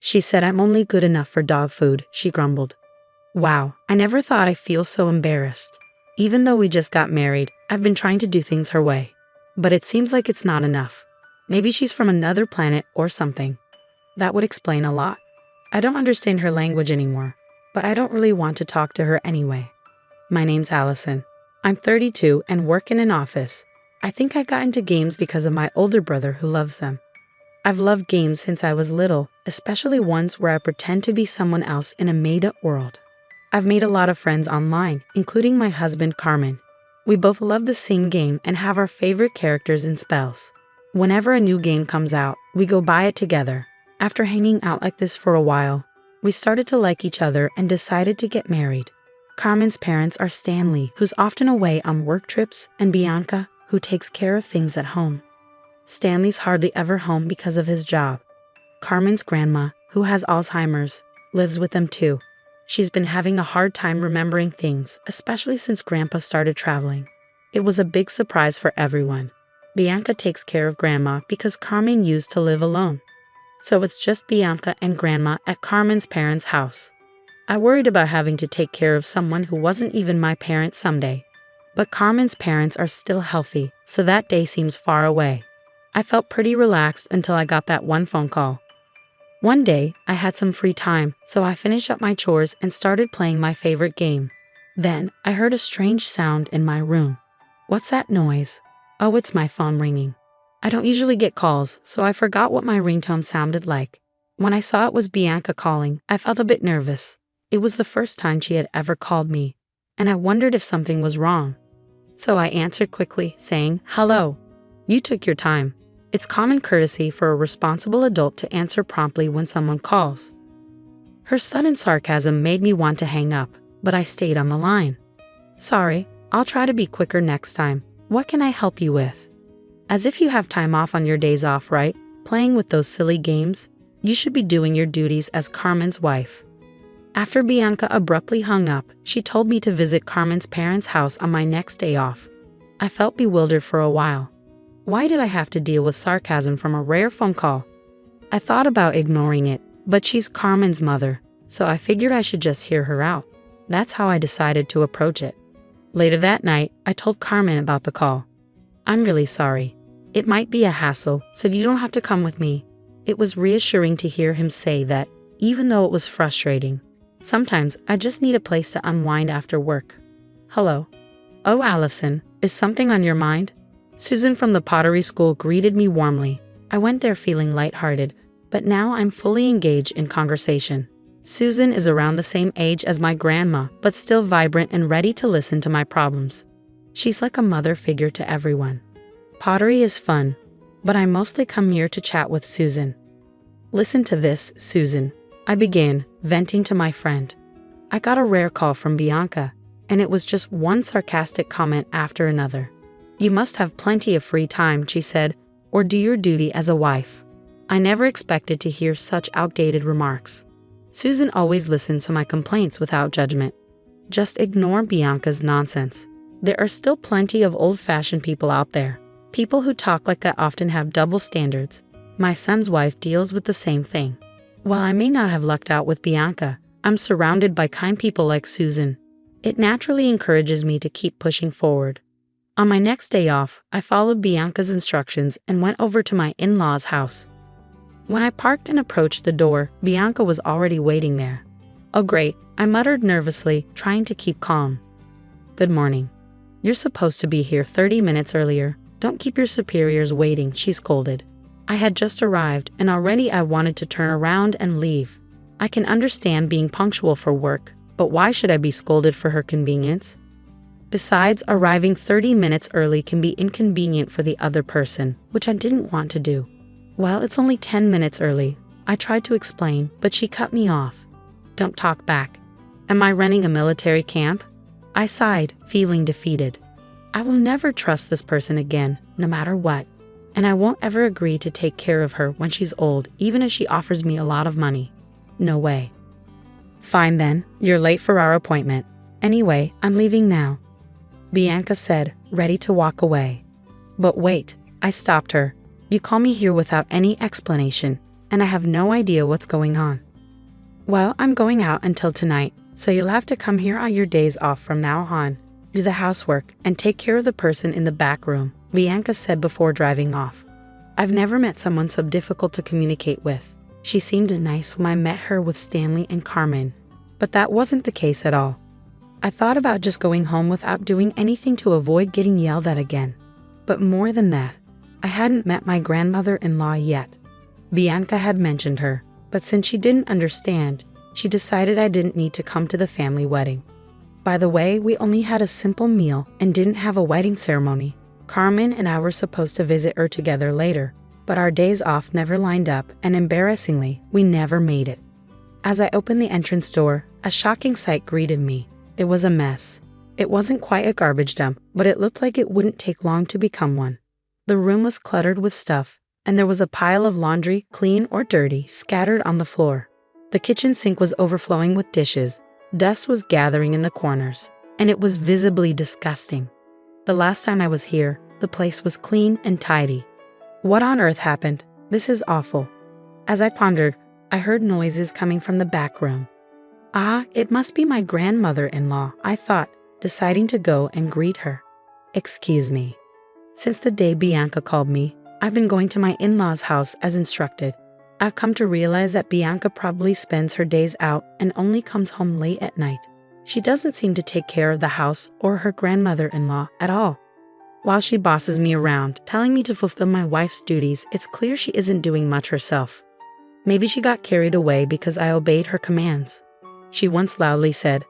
She said I'm only good enough for dog food, she grumbled. Wow, I never thought I'd feel so embarrassed. Even though we just got married, I've been trying to do things her way. But it seems like it's not enough. Maybe she's from another planet or something. That would explain a lot. I don't understand her language anymore, but I don't really want to talk to her anyway. My name's Allison. I'm 32 and work in an office. I think I got into games because of my older brother who loves them. I've loved games since I was little, especially ones where I pretend to be someone else in a made-up world. I've made a lot of friends online, including my husband Carmen. We both love the same game and have our favorite characters and spells. Whenever a new game comes out, we go buy it together. After hanging out like this for a while, we started to like each other and decided to get married. Carmen's parents are Stanley, who's often away on work trips, and Bianca, who takes care of things at home. Stanley's hardly ever home because of his job. Carmen's grandma, who has Alzheimer's, lives with them too. She's been having a hard time remembering things, especially since Grandpa started traveling. It was a big surprise for everyone. Bianca takes care of Grandma because Carmen used to live alone. So it's just Bianca and Grandma at Carmen's parents' house. I worried about having to take care of someone who wasn't even my parent someday. But Carmen's parents are still healthy, so that day seems far away. I felt pretty relaxed until I got that one phone call. One day, I had some free time, so I finished up my chores and started playing my favorite game. Then, I heard a strange sound in my room. What's that noise? Oh, it's my phone ringing. I don't usually get calls, so I forgot what my ringtone sounded like. When I saw it was Bianca calling, I felt a bit nervous. It was the first time she had ever called me, and I wondered if something was wrong. So I answered quickly, saying, "Hello. You took your time. It's common courtesy for a responsible adult to answer promptly when someone calls." Her sudden sarcasm made me want to hang up, but I stayed on the line. "Sorry, I'll try to be quicker next time. What can I help you with?" As if you have time off on your days off, right? Playing with those silly games? You should be doing your duties as Carmen's wife. After Bianca abruptly hung up, she told me to visit Carmen's parents' house on my next day off. I felt bewildered for a while. Why did I have to deal with sarcasm from a rare phone call? I thought about ignoring it, but she's Carmen's mother, so I figured I should just hear her out. That's how I decided to approach it. Later that night, I told Carmen about the call. "I'm really sorry. It might be a hassle, so you don't have to come with me." It was reassuring to hear him say that, even though it was frustrating. Sometimes I just need a place to unwind after work. "Hello. Oh, Allison, is something on your mind?" Susan from the pottery school greeted me warmly. I went there feeling lighthearted, but now I'm fully engaged in conversation. Susan is around the same age as my grandma, but still vibrant and ready to listen to my problems. She's like a mother figure to everyone. Pottery is fun, but I mostly come here to chat with Susan. "Listen to this, Susan," I began, venting to my friend. I got a rare call from Bianca, and it was just one sarcastic comment after another. "You must have plenty of free time," she said, "or do your duty as a wife." I never expected to hear such outdated remarks. Susan always listens to my complaints without judgment. Just ignore Bianca's nonsense. There are still plenty of old-fashioned people out there. People who talk like that often have double standards. My son's wife deals with the same thing. While I may not have lucked out with Bianca, I'm surrounded by kind people like Susan. It naturally encourages me to keep pushing forward. On my next day off, I followed Bianca's instructions and went over to my in-laws' house. When I parked and approached the door, Bianca was already waiting there. "Oh great," I muttered nervously, trying to keep calm. "Good morning. You're supposed to be here 30 minutes earlier. Don't keep your superiors waiting," she scolded. I had just arrived, and already I wanted to turn around and leave. I can understand being punctual for work, but why should I be scolded for her convenience? Besides, arriving 30 minutes early can be inconvenient for the other person, which I didn't want to do. "Well, it's only 10 minutes early," I tried to explain, but she cut me off. "Don't talk back. Am I running a military camp?" I sighed, feeling defeated. I will never trust this person again, no matter what. And I won't ever agree to take care of her when she's old, even if she offers me a lot of money. No way. "Fine then, you're late for our appointment. Anyway, I'm leaving now," Bianca said, ready to walk away. "But wait," I stopped her. "You call me here without any explanation, and I have no idea what's going on. Well, I'm going out until tonight, so you'll have to come here on your days off from now on, do the housework, and take care of the person in the back room, Bianca said before driving off. I've never met someone so difficult to communicate with. She seemed nice when I met her with Stanley and Carmen, but that wasn't the case at all. I thought about just going home without doing anything to avoid getting yelled at again. But more than that, I hadn't met my grandmother-in-law yet. Bianca had mentioned her, but since she didn't understand, she decided I didn't need to come to the family wedding. By the way, we only had a simple meal and didn't have a wedding ceremony. Carmen and I were supposed to visit her together later, but our days off never lined up, and embarrassingly, we never made it. As I opened the entrance door, a shocking sight greeted me. It was a mess. It wasn't quite a garbage dump, but it looked like it wouldn't take long to become one. The room was cluttered with stuff, and there was a pile of laundry, clean or dirty, scattered on the floor. The kitchen sink was overflowing with dishes. Dust was gathering in the corners, and it was visibly disgusting. The last time I was here, the place was clean and tidy. What on earth happened? This is awful. As I pondered, I heard noises coming from the back room. Ah, it must be my grandmother-in-law, I thought, deciding to go and greet her. Excuse me. Since the day Bianca called me, I've been going to my in-laws' house as instructed. I've come to realize that Bianca probably spends her days out and only comes home late at night. She doesn't seem to take care of the house or her grandmother-in-law at all. While she bosses me around, telling me to fulfill my wife's duties, it's clear she isn't doing much herself. Maybe she got carried away because I obeyed her commands. She once loudly said,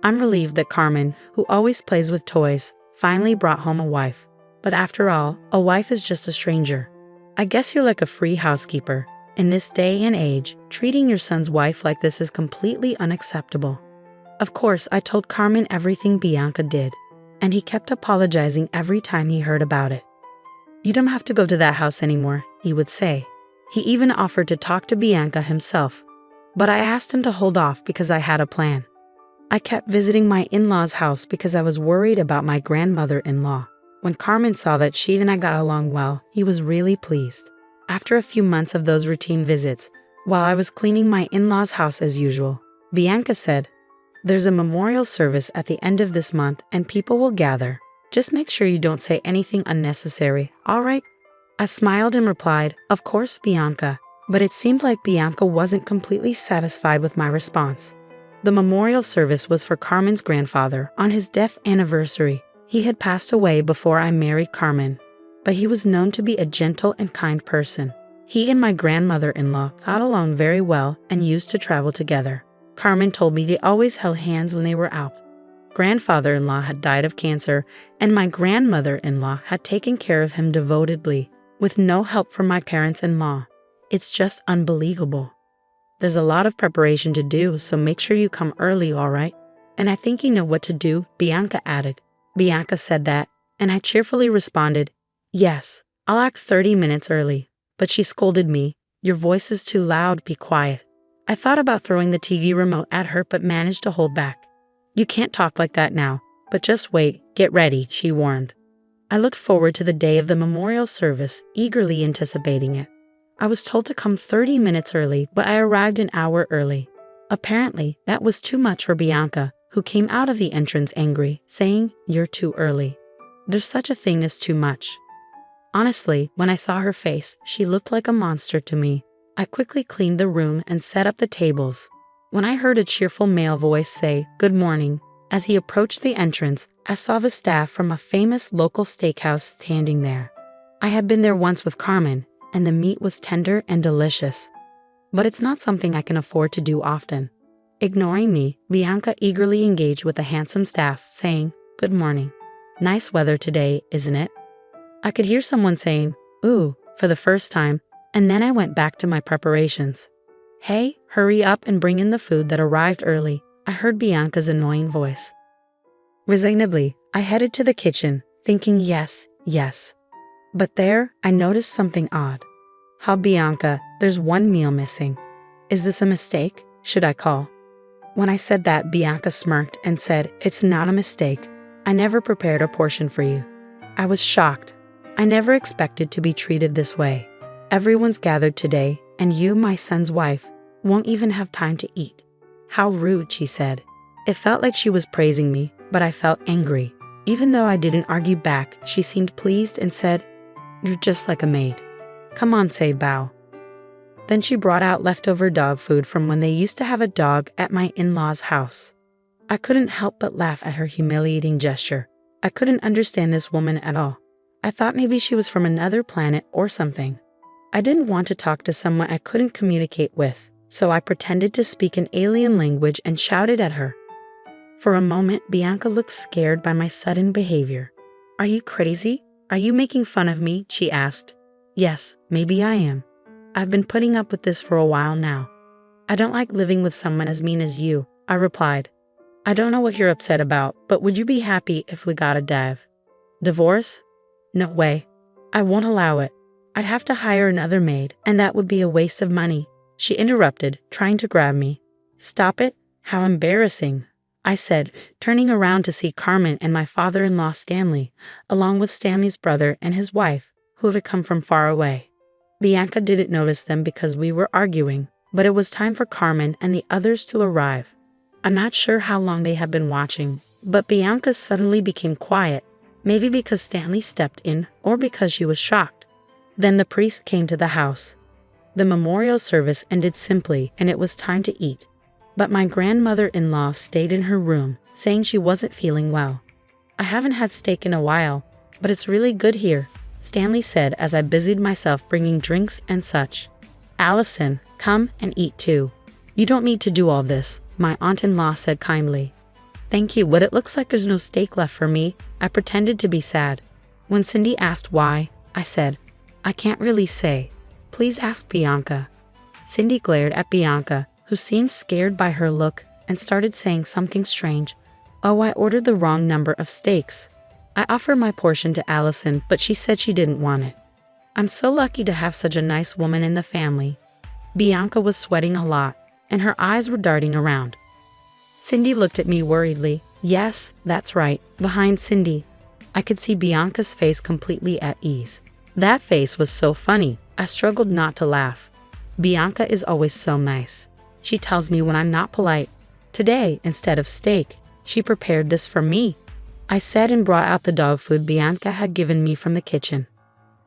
I'm relieved that Carmen, who always plays with toys, finally brought home a wife. But after all, a wife is just a stranger. I guess you're like a free housekeeper. In this day and age, treating your son's wife like this is completely unacceptable. Of course, I told Carmen everything Bianca did, and he kept apologizing every time he heard about it. You don't have to go to that house anymore, he would say. He even offered to talk to Bianca himself, but I asked him to hold off because I had a plan. I kept visiting my in-laws' house because I was worried about my grandmother-in-law. When Carmen saw that she and I got along well, he was really pleased. After a few months of those routine visits, while I was cleaning my in-laws' house as usual, Bianca said, There's a memorial service at the end of this month and people will gather. Just make sure you don't say anything unnecessary, all right? I smiled and replied, Of course, Bianca. But it seemed like Bianca wasn't completely satisfied with my response. The memorial service was for Carmen's grandfather on his death anniversary. He had passed away before I married Carmen, but he was known to be a gentle and kind person. He and my grandmother-in-law got along very well and used to travel together. Carmen told me they always held hands when they were out. Grandfather-in-law had died of cancer, and my grandmother-in-law had taken care of him devotedly, with no help from my parents-in-law. It's just unbelievable. There's a lot of preparation to do, so make sure you come early, all right? And I think you know what to do, Bianca added. Bianca said that, and I cheerfully responded, Yes, I'll act 30 minutes early. But she scolded me, Your voice is too loud, be quiet. I thought about throwing the TV remote at her but managed to hold back. You can't talk like that now, but just wait, get ready, she warned. I looked forward to the day of the memorial service, eagerly anticipating it. I was told to come 30 minutes early, but I arrived an hour early. Apparently, that was too much for Bianca, who came out of the entrance angry, saying, You're too early. There's such a thing as too much. Honestly, when I saw her face, she looked like a monster to me. I quickly cleaned the room and set up the tables. When I heard a cheerful male voice say, Good morning, as he approached the entrance, I saw the staff from a famous local steakhouse standing there. I had been there once with Carmen, and the meat was tender and delicious. But it's not something I can afford to do often. Ignoring me, Bianca eagerly engaged with the handsome staff, saying, Good morning. Nice weather today, isn't it? I could hear someone saying, Ooh, for the first time, and then I went back to my preparations. Hey, hurry up and bring in the food that arrived early, I heard Bianca's annoying voice. Resignedly, I headed to the kitchen, thinking yes. But there, I noticed something odd. How, Bianca, there's one meal missing. Is this a mistake? Should I call? When I said that, Bianca smirked and said, It's not a mistake. I never prepared a portion for you. I was shocked. I never expected to be treated this way. Everyone's gathered today, and you, my son's wife, won't even have time to eat." "How rude," she said. It felt like she was praising me, but I felt angry. Even though I didn't argue back, she seemed pleased and said, "You're just like a maid. Come on, say bow." Then she brought out leftover dog food from when they used to have a dog at my in-laws' house. I couldn't help but laugh at her humiliating gesture. I couldn't understand this woman at all. I thought maybe she was from another planet or something. I didn't want to talk to someone I couldn't communicate with, so I pretended to speak an alien language and shouted at her. For a moment, Bianca looked scared by my sudden behavior. "Are you crazy? Are you making fun of me?" she asked. "Yes, maybe I am. I've been putting up with this for a while now. I don't like living with someone as mean as you," I replied. "I don't know what you're upset about, but would you be happy if we got a divorce? No way. I won't allow it. I'd have to hire another maid, and that would be a waste of money," she interrupted, trying to grab me. "Stop it? How embarrassing," I said, turning around to see Carmen and my father-in-law Stanley, along with Stanley's brother and his wife, who had come from far away. Bianca didn't notice them because we were arguing, but it was time for Carmen and the others to arrive. I'm not sure how long they had been watching, but Bianca suddenly became quiet, maybe because Stanley stepped in or because she was shocked. Then the priest came to the house. The memorial service ended simply, and it was time to eat. But my grandmother-in-law stayed in her room, saying she wasn't feeling well. "I haven't had steak in a while, but it's really good here," Stanley said as I busied myself bringing drinks and such. "Allison, come and eat too. You don't need to do all this," my aunt-in-law said kindly. "Thank you, but it looks like there's no steak left for me," I pretended to be sad. When Cindy asked why, I said, "I can't really say. Please ask Bianca." Cindy glared at Bianca, who seemed scared by her look, and started saying something strange. "Oh, I ordered the wrong number of steaks." I offered my portion to Allison, but she said she didn't want it. I'm so lucky to have such a nice woman in the family. Bianca was sweating a lot, and her eyes were darting around. Cindy looked at me worriedly. Yes, that's right, behind Cindy. I could see Bianca's face completely at ease. That face was so funny, I struggled not to laugh. Bianca is always so nice. She tells me when I'm not polite. Today, instead of steak, she prepared this for me. I said and brought out the dog food Bianca had given me from the kitchen.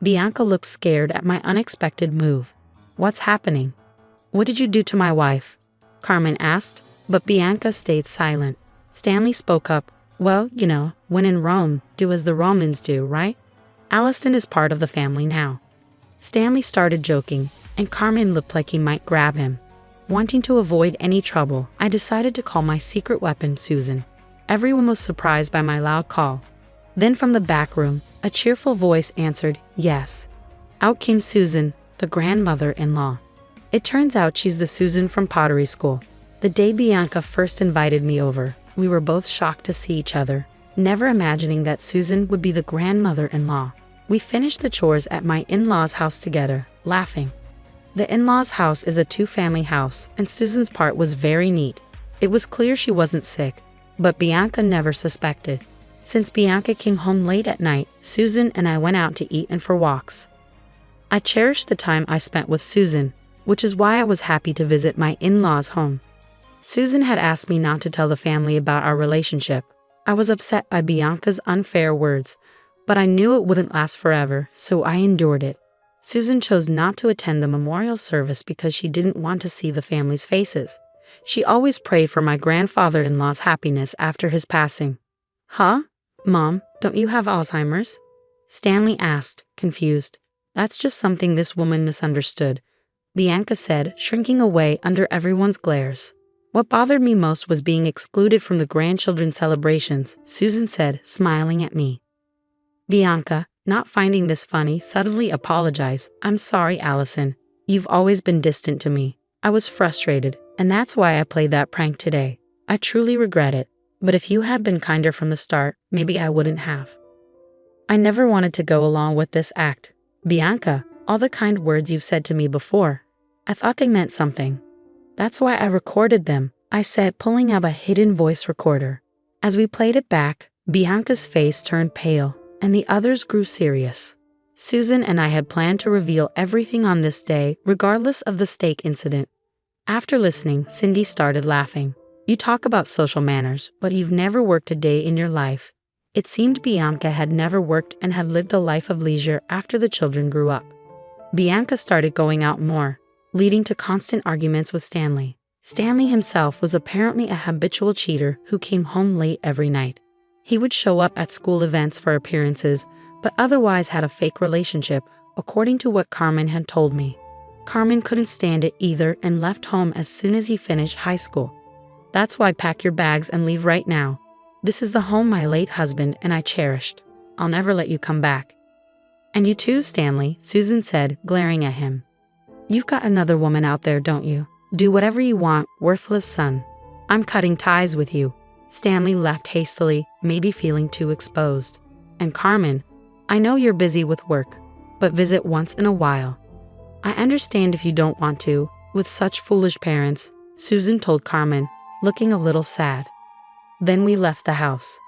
Bianca looked scared at my unexpected move. What's happening? What did you do to my wife? Carmen asked, but Bianca stayed silent. Stanley spoke up. Well, you know, when in Rome, do as the Romans do, right? Allison is part of the family now. Stanley started joking, and Carmen looked like he might grab him. Wanting to avoid any trouble, I decided to call my secret weapon Susan. Everyone was surprised by my loud call. Then from the back room, a cheerful voice answered, yes. Out came Susan, the grandmother-in-law. It turns out she's the Susan from pottery school. The day Bianca first invited me over, we were both shocked to see each other, never imagining that Susan would be the grandmother-in-law. We finished the chores at my in-laws' house together, laughing. The in-laws' house is a two-family house, and Susan's part was very neat. It was clear she wasn't sick, but Bianca never suspected. Since Bianca came home late at night, Susan and I went out to eat and for walks. I cherished the time I spent with Susan, which is why I was happy to visit my in-laws' home. Susan had asked me not to tell the family about our relationship. I was upset by Bianca's unfair words, but I knew it wouldn't last forever, so I endured it. Susan chose not to attend the memorial service because she didn't want to see the family's faces. She always prayed for my grandfather-in-law's happiness after his passing. Huh? Mom, don't you have Alzheimer's? Stanley asked, confused. That's just something this woman misunderstood, Bianca said, shrinking away under everyone's glares. What bothered me most was being excluded from the grandchildren's celebrations, Susan said, smiling at me. Bianca, not finding this funny, suddenly apologized. I'm sorry, Allison. You've always been distant to me. I was frustrated, and that's why I played that prank today. I truly regret it, but if you had been kinder from the start, maybe I wouldn't have. I never wanted to go along with this act. Bianca, all the kind words you've said to me before, I thought they meant something. That's why I recorded them, I said, pulling out a hidden voice recorder. As we played it back, Bianca's face turned pale, and the others grew serious. Susan and I had planned to reveal everything on this day, regardless of the steak incident. After listening, Cindy started laughing. You talk about social manners, but you've never worked a day in your life. It seemed Bianca had never worked and had lived a life of leisure after the children grew up. Bianca started going out more, leading to constant arguments with Stanley. Stanley himself was apparently a habitual cheater who came home late every night. He would show up at school events for appearances, but otherwise had a fake relationship, according to what Carmen had told me. Carmen couldn't stand it either and left home as soon as he finished high school. That's why pack your bags and leave right now. This is the home my late husband and I cherished. I'll never let you come back. And you too, Stanley, Susan said, glaring at him. You've got another woman out there, don't you? Do whatever you want, worthless son. I'm cutting ties with you. Stanley left hastily, maybe feeling too exposed. And Carmen, I know you're busy with work, but visit once in a while. I understand if you don't want to, with such foolish parents, Susan told Carmen, looking a little sad. Then we left the house.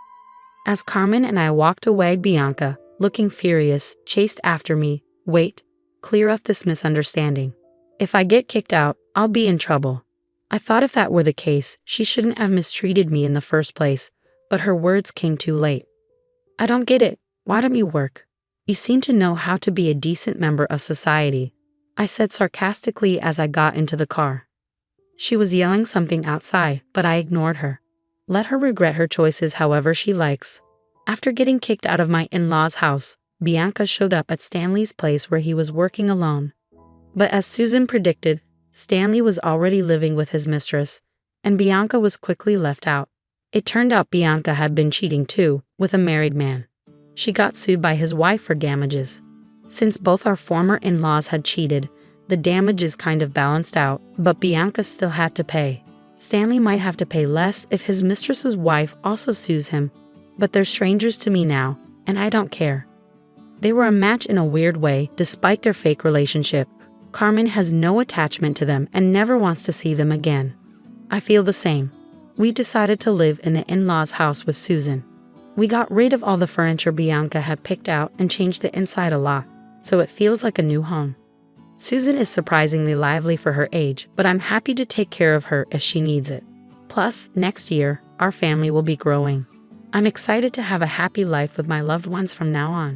As Carmen and I walked away, Bianca, looking furious, chased after me. Wait, clear up this misunderstanding. If I get kicked out, I'll be in trouble. I thought if that were the case, she shouldn't have mistreated me in the first place, but her words came too late. I don't get it. Why don't you work? You seem to know how to be a decent member of society, I said sarcastically as I got into the car. She was yelling something outside, but I ignored her. Let her regret her choices however she likes. After getting kicked out of my in-laws' house, Bianca showed up at Stanley's place where he was working alone. But as Susan predicted, Stanley was already living with his mistress, and Bianca was quickly left out. It turned out Bianca had been cheating too, with a married man. She got sued by his wife for damages. Since both our former in-laws had cheated, the damages kind of balanced out, but Bianca still had to pay. Stanley might have to pay less if his mistress's wife also sues him, but they're strangers to me now, and I don't care. They were a match in a weird way, despite their fake relationship. Carmen has no attachment to them and never wants to see them again. I feel the same. We decided to live in the in-laws' house with Susan. We got rid of all the furniture Bianca had picked out and changed the inside a lot, so it feels like a new home. Susan is surprisingly lively for her age, but I'm happy to take care of her if she needs it. Plus, next year, our family will be growing. I'm excited to have a happy life with my loved ones from now on.